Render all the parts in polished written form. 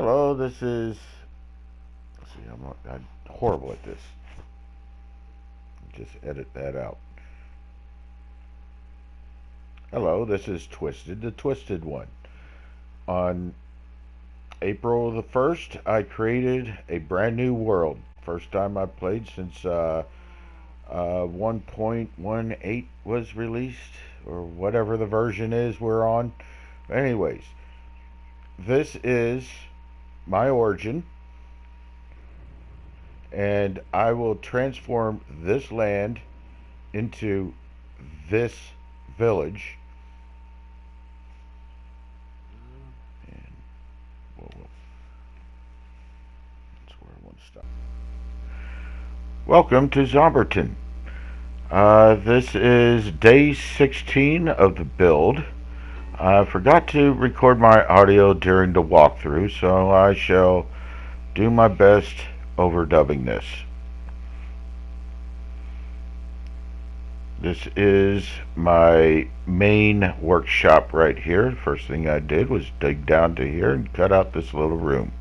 Hello, this is. Let's see, I'm horrible at this. Just edit that out. Hello, this is Twisted, the Twisted one. On April the 1st, I created a brand new world. First time I played since 1.18 was released, or whatever the version is we're on. Anyways, this is my origin, and I will transform this land into this village. And that's where I want to stop. Welcome to Zomberton. This is day 16 of the build. I forgot to record my audio during the walkthrough, so I shall do my best overdubbing this. This is my main workshop right here. First thing I did was dig down to here and cut out this little room.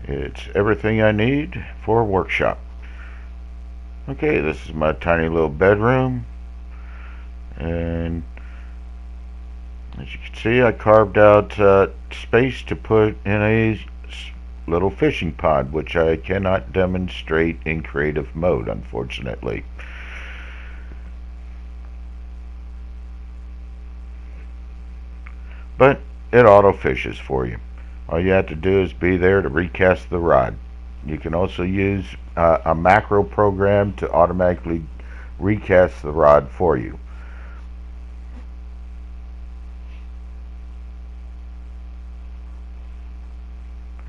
It's everything I need for a workshop. Okay, this is my tiny little bedroom. And as you can see, I carved out space to put in a little fishing pond, which I cannot demonstrate in creative mode, unfortunately. But it auto fishes for you. All you have to do is be there to recast the rod. You can also use a macro program to automatically recast the rod for you.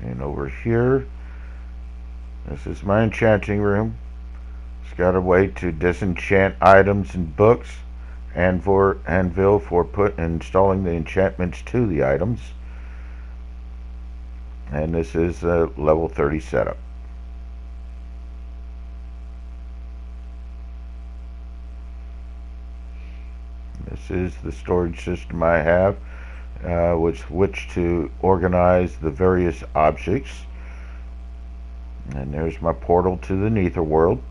And over here, this is my enchanting room. It's got a way to disenchant items and books, and for anvil for installing the enchantments to the items. And this is a level 30 setup. This is the storage system I have, with which to organize the various objects. And there's my portal to the Nether world.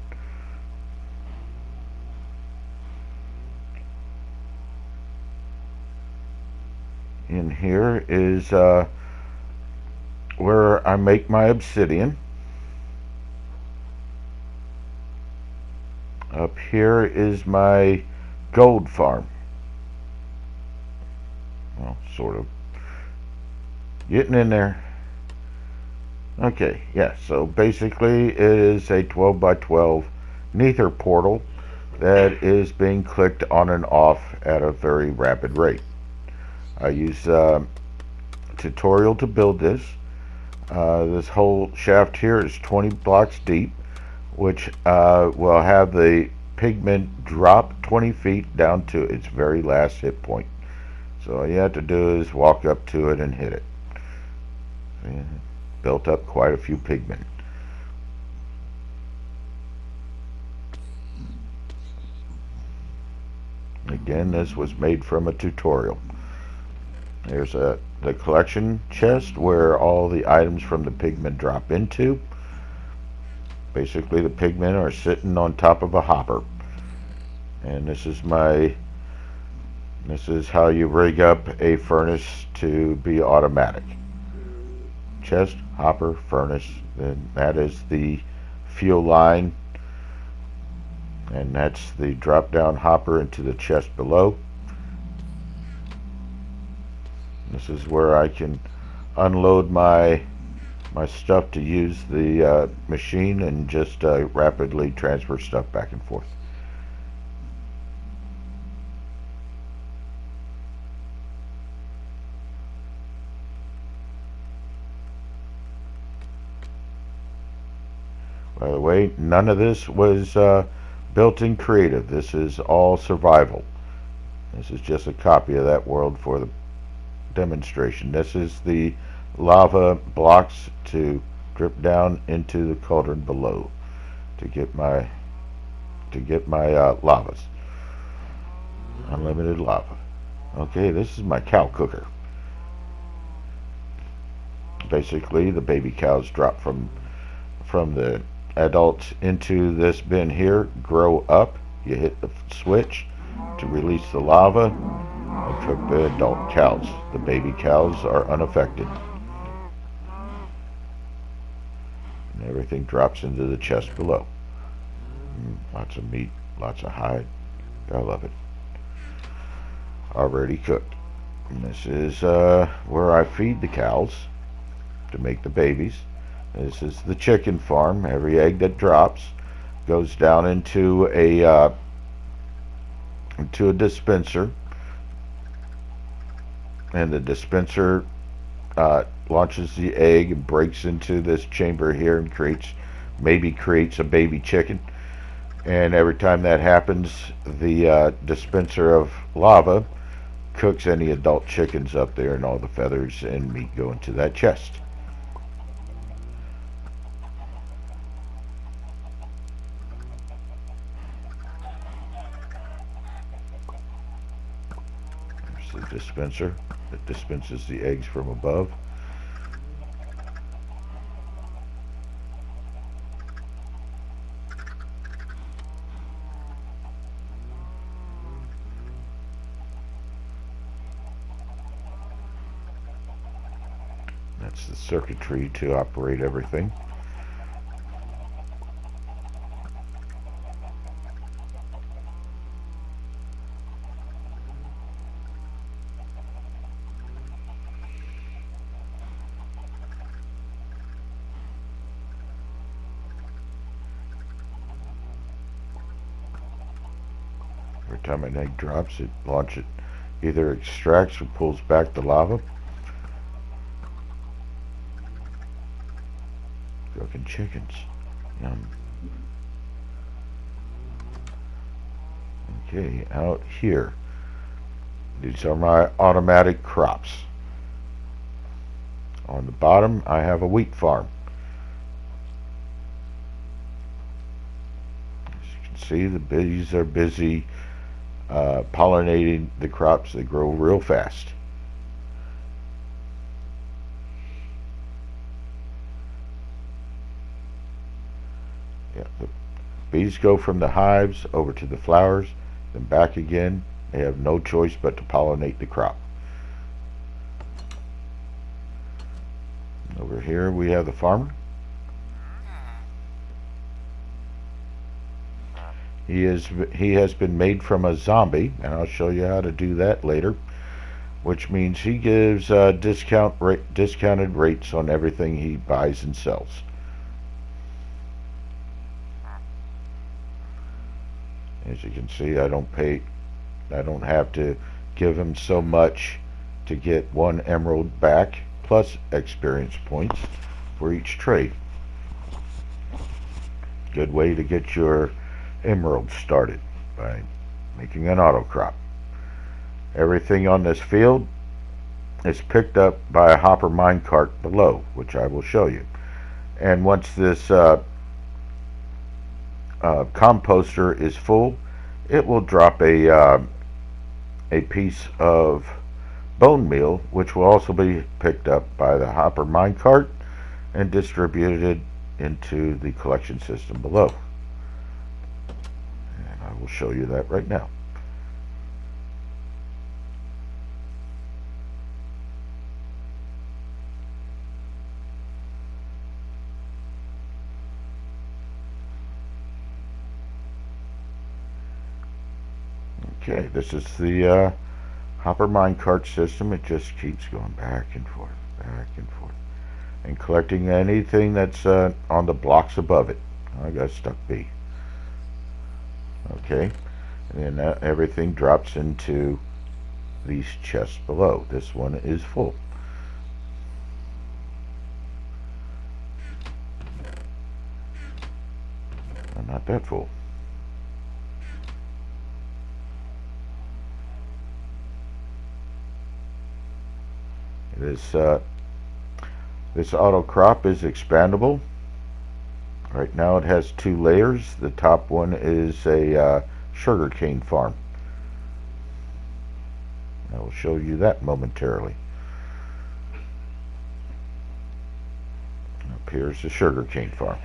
In here is where I make my obsidian. Up here is my gold farm. Well, sort of. Getting in there. Okay, yeah, so basically it is a 12 by 12 Nether portal that is being clicked on and off at a very rapid rate. I use tutorial to build this. This whole shaft here is 20 blocks deep, which will have the pigment drop 20 feet down to its very last hit point. So all you have to do is walk up to it and hit it. And built up quite a few pigment. Again, this was made from a tutorial. There's the collection chest where all the items from the pigment drop into. Basically, the pigment are sitting on top of a hopper. And this is how you rig up a furnace to be automatic. Chest, hopper, furnace, then that is the fuel line, and that's the drop down hopper into the chest below. This is where I can unload my stuff to use the machine and just rapidly transfer stuff back and forth. By the way, none of this was built in creative. This is all survival. This is just a copy of that world for the demonstration. This is the lava blocks to drip down into the cauldron below to get my lavas. Unlimited lava. Okay, this is my cow cooker. basically the baby cows drop from the adults into this bin here, grow up. You hit the switch to release the lava and cook the adult cows. The baby cows are unaffected. And everything drops into the chest below. Lots of meat, lots of hide. I love it. Already cooked. And this is where I feed the cows to make the babies. This is the chicken farm. Every egg that drops goes down into a dispenser, and the dispenser launches the egg and breaks into this chamber here and creates a baby chicken. And every time that happens, the dispenser of lava cooks any adult chickens up there, and all the feathers and meat go into that chest. There's the dispenser that dispenses the eggs from above. That's the circuitry to operate everything. Every time an egg drops, it either extracts or pulls back the lava. Cooking chickens. Yum. Okay, out here. These are my automatic crops. On the bottom, I have a wheat farm. As you can see, the bees are busy pollinating the crops. They grow real fast. Yeah, the bees go from the hives over to the flowers, then back again. They have no choice but to pollinate the crop. Over here we have the farmer. He has been made from a zombie, and I'll show you how to do that later. Which means he gives discounted rates on everything he buys and sells. As you can see, I don't have to give him so much to get 1 emerald back, plus experience points for each trade. Good way to get your emeralds started, by making an auto crop. Everything on this field is picked up by a hopper minecart below, which I will show you. And once this composter is full, it will drop a piece of bone meal, which will also be picked up by the hopper minecart and distributed into the collection system below. And I will show you that right now. Okay, this is the hopper minecart system. It just keeps going back and forth, and collecting anything that's on the blocks above it. I got stuck B. Okay, and then everything drops into these chests below. This one is full. Not that full. This auto crop is expandable. Right now it has 2 layers. The top one is a sugarcane farm. I will show you that momentarily. here's the sugarcane farm.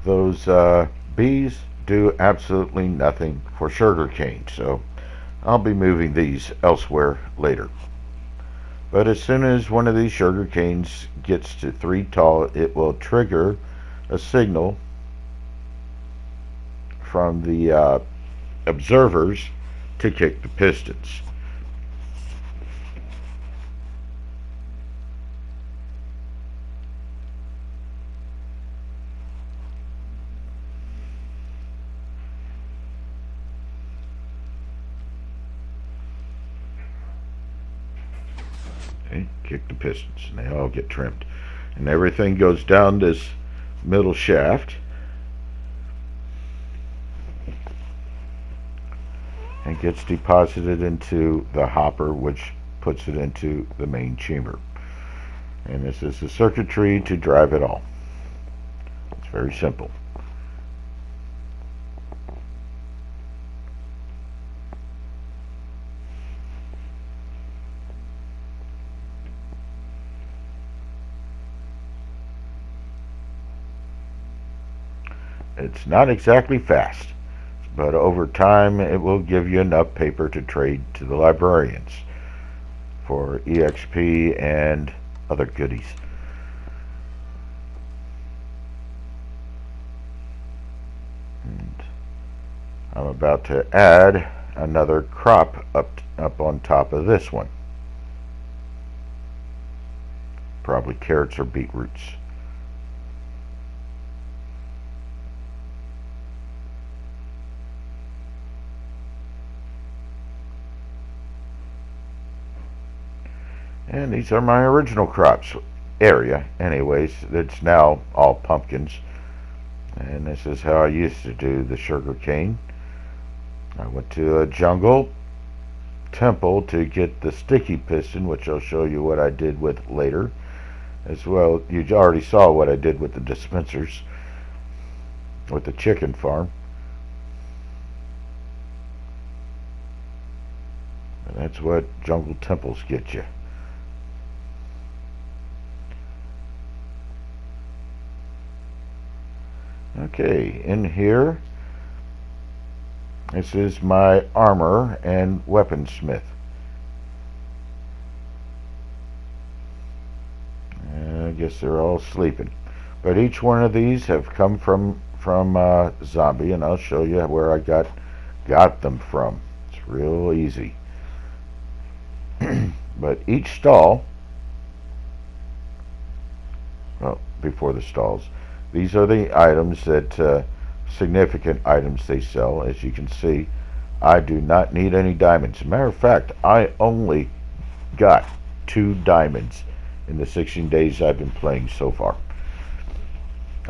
Those bees do absolutely nothing for sugarcane, so I'll be moving these elsewhere later. But as soon as one of these sugar canes gets to 3 tall, it will trigger a signal from the observers to kick the pistons. Okay, kick the pistons and they all get trimmed. And everything goes down this middle shaft and gets deposited into the hopper, which puts it into the main chamber. And this is the circuitry to drive it all. It's very simple. It's not exactly fast, but over time it will give you enough paper to trade to the librarians for EXP and other goodies. And I'm about to add another crop up on top of this one. Probably carrots or beetroots. And these are my original crops area anyways. It's now all pumpkins. And this is how I used to do the sugar cane. I went to a jungle temple to get the sticky piston, which I'll show you what I did with later. As well, you already saw what I did with the dispensers with the chicken farm. And that's what jungle temples get you. Okay, in here, this is my armor and weaponsmith. I guess they're all sleeping. But each one of these have come from zombie, and I'll show you where I got them from. It's real easy. But each stall, well, before the stalls, these are the items that, significant items they sell. As you can see, I do not need any diamonds. As a matter of fact, I only got 2 diamonds in the 16 days I've been playing so far.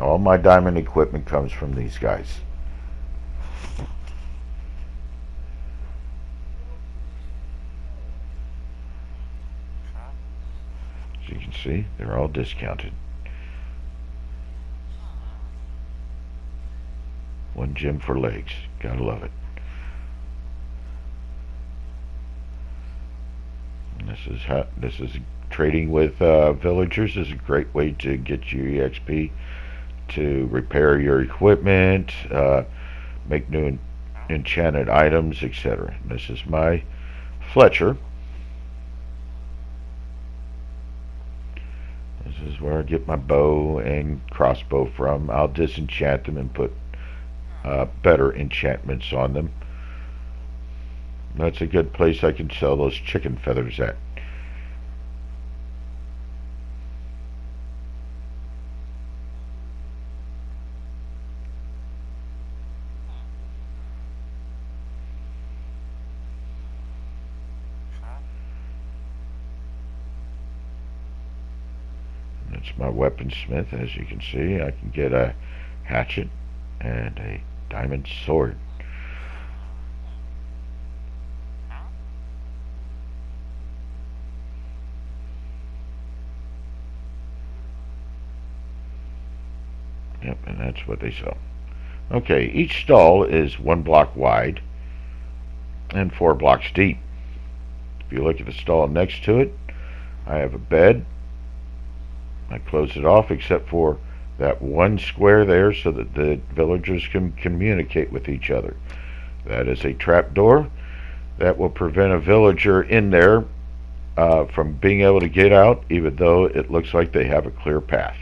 All my diamond equipment comes from these guys. As you can see, they're all discounted. 1 gem for legs. Gotta love it. And this is trading with villagers is a great way to get you EXP, to repair your equipment, make new enchanted items, etc. This is my Fletcher. This is where I get my bow and crossbow from. I'll disenchant them and put better enchantments on them. That's a good place I can sell those chicken feathers at. That's my weaponsmith. As you can see, I can get a hatchet and a diamond sword. Yep, and that's what they sell. Okay, each stall is 1 block wide and 4 blocks deep. If you look at the stall next to it, I have a bed. I close it off except for that 1 square there so that the villagers can communicate with each other. That is a trap door that will prevent a villager in there from being able to get out, even though it looks like they have a clear path.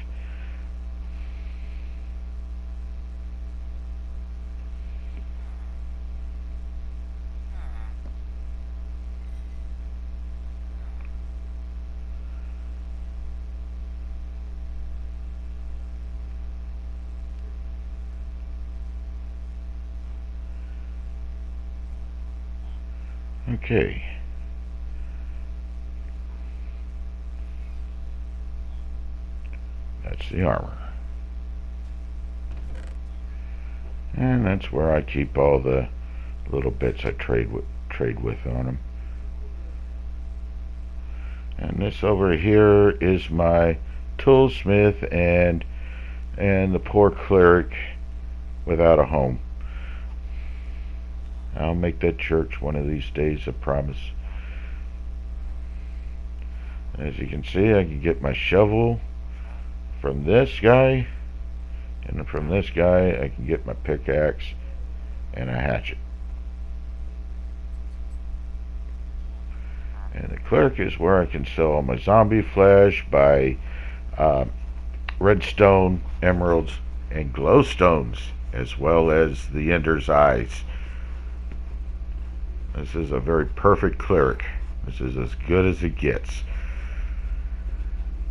Okay. That's the armor. And that's where I keep all the little bits I trade with on them. And this over here is my toolsmith and the poor cleric without a home. I'll make that church one of these days, I promise. As you can see, I can get my shovel from this guy, and from this guy I can get my pickaxe and a hatchet. And the cleric is where I can sell all my zombie flesh, buy redstone, emeralds, and glowstones, as well as the Ender's eyes. This is a very perfect cleric. This is as good as it gets.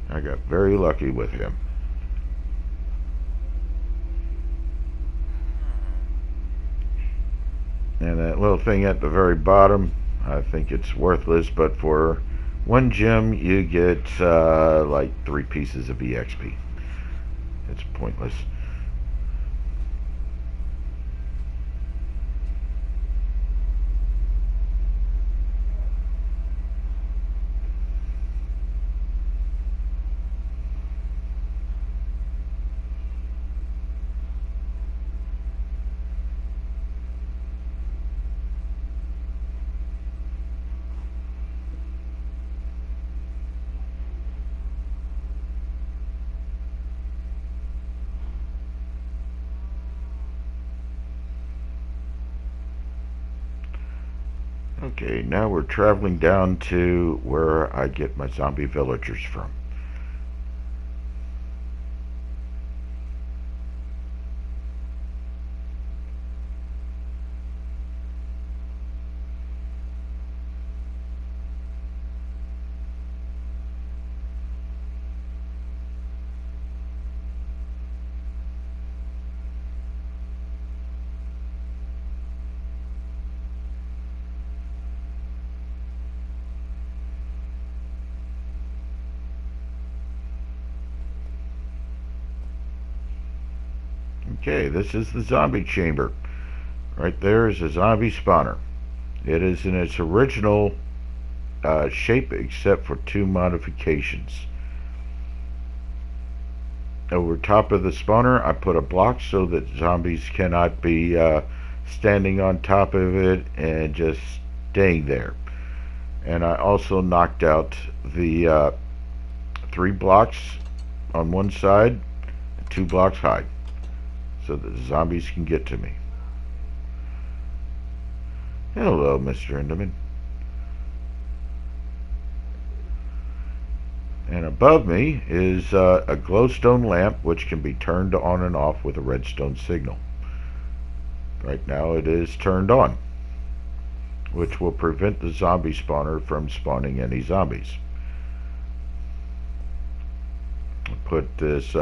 I got very lucky with him. And that little thing at the very bottom, I think it's worthless, but for 1 gem you get like 3 pieces of EXP. It's pointless. Okay, now we're traveling down to where I get my zombie villagers from. Okay, this is the zombie chamber. Right there is a zombie spawner. It is in its original shape except for 2 modifications. Over top of the spawner I put a block so that zombies cannot be standing on top of it and just staying there. And I also knocked out the 3 blocks on one side, 2 blocks high, so that the zombies can get to me. Hello, Mr. Enderman. And above me is a glowstone lamp which can be turned on and off with a redstone signal. Right now it is turned on, which will prevent the zombie spawner from spawning any zombies. I put this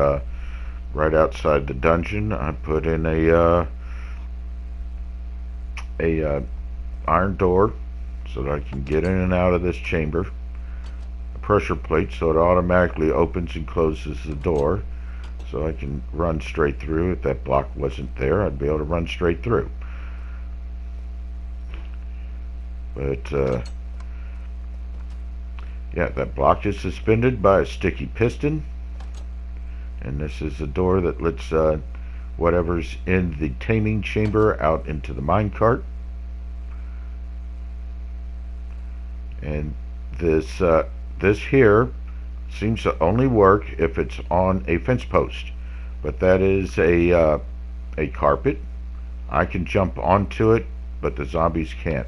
right outside the dungeon. I put in a iron door so that I can get in and out of this chamber. A pressure plate so it automatically opens and closes the door, so I can run straight through. If that block wasn't there, I'd be able to run straight through. But yeah, that block is suspended by a sticky piston, and this is a door that lets whatever's in the taming chamber out into the minecart. And this here seems to only work if it's on a fence post, but that is a carpet. I can jump onto it, but the zombies can't.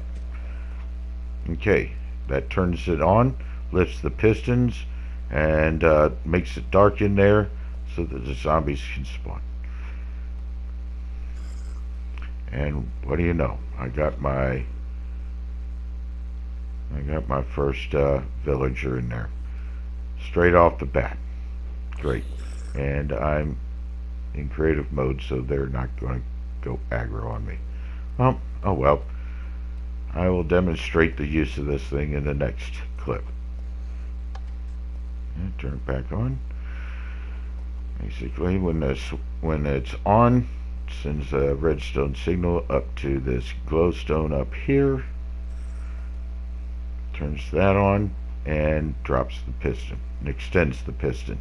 Okay, that turns it on, lifts the pistons, and makes it dark in there so that the zombies can spawn. And what do you know? I got my first villager in there straight off the bat. Great. And I'm in creative mode, so they're not going to go aggro on me. Oh well. I will demonstrate the use of this thing in the next clip. And turn it back on. Basically, when it's on, it sends a redstone signal up to this glowstone up here. Turns that on and drops the piston and extends the piston.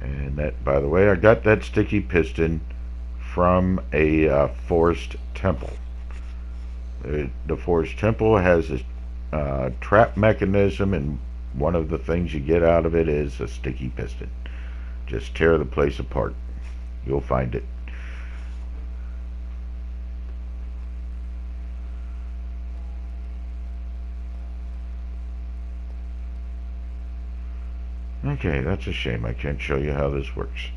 And that, by the way, I got that sticky piston from a forest temple. The forest temple has a trap mechanism, and one of the things you get out of it is a sticky piston. Just tear the place apart. You'll find it. Okay, that's a shame. I can't show you how this works.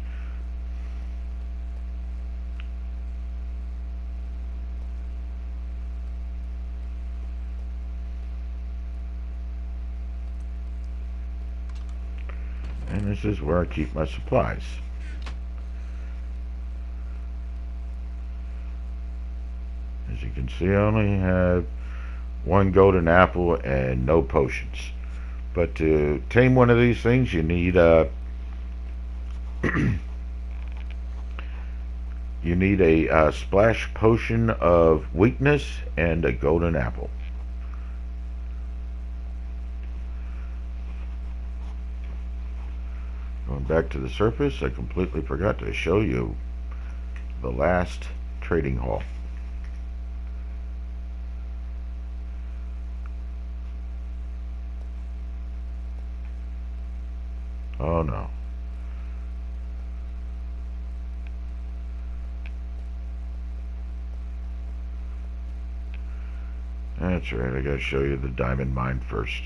And this is where I keep my supplies. As you can see, I only have one golden apple and no potions. But to tame one of these things, you need a splash potion of weakness and a golden apple. Going back to the surface, I completely forgot to show you the last trading hall. Oh no. That's right, I gotta show you the diamond mine first.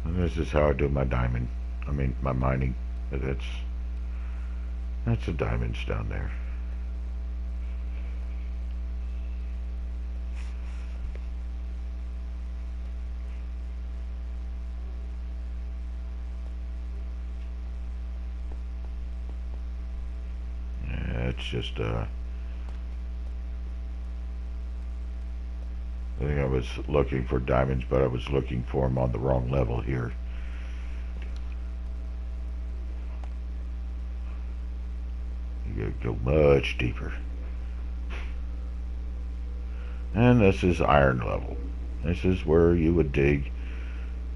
And this is how I do my my mining. That's the diamonds down there. It's just I think I was looking for diamonds, but I was looking for them on the wrong level here. You gotta go much deeper. And this is iron level. This is where you would dig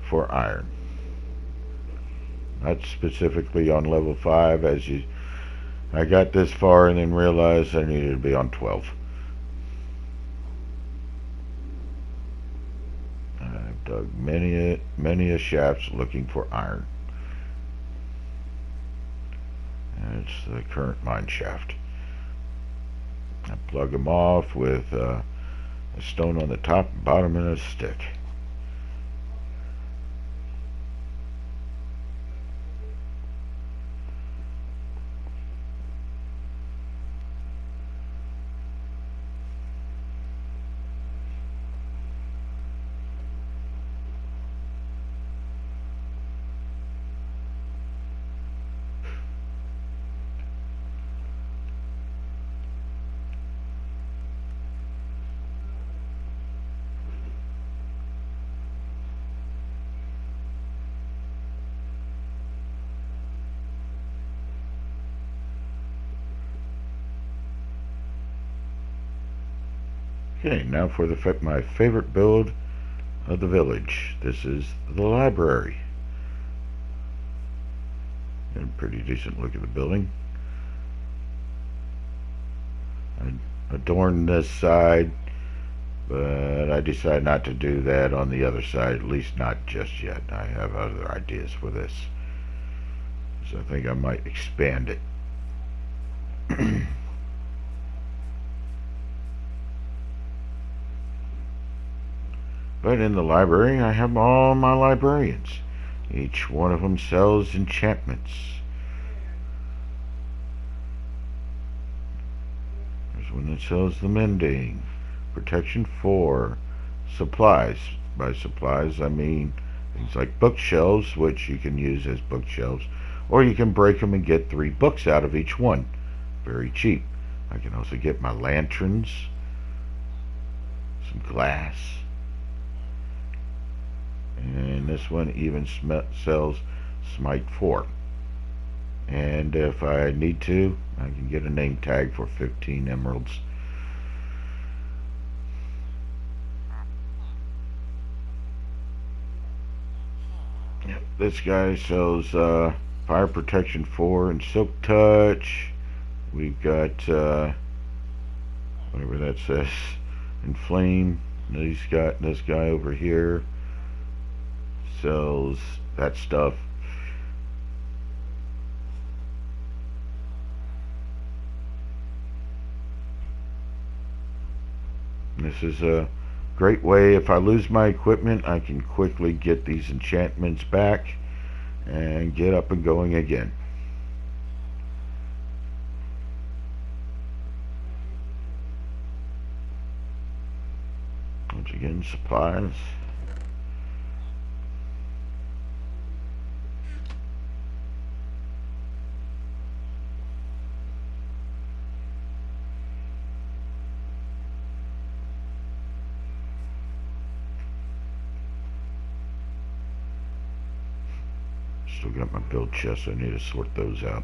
for iron. Not specifically on level 5, I got this far and then realized I needed to be on 12. I've dug many a shafts looking for iron. And it's the current mine shaft. I plug them off with a stone on the top and bottom and a stick. Okay, now for my favorite build of the village. This is the library. And a pretty decent look at the building. adorn this side, but I decided not to do that on the other side, at least not just yet. I have other ideas for this, so I think I might expand it. But in the library, I have all my librarians. Each one of them sells enchantments. There's one that sells the mending, protection 4, supplies. By supplies, I mean things like bookshelves, which you can use as bookshelves, or you can break them and get 3 books out of each one. Very cheap. I can also get my lanterns, some glass, and this one even sells Smite 4. And if I need to, I can get a name tag for 15 emeralds. Yep, this guy sells Fire Protection 4 and Silk Touch. We've got whatever that says, and Flame. He's got this guy over here sells that stuff. This is a great way, if I lose my equipment, I can quickly get these enchantments back and get up and going again. Once again, supplies. Still got my build chests. I need to sort those out.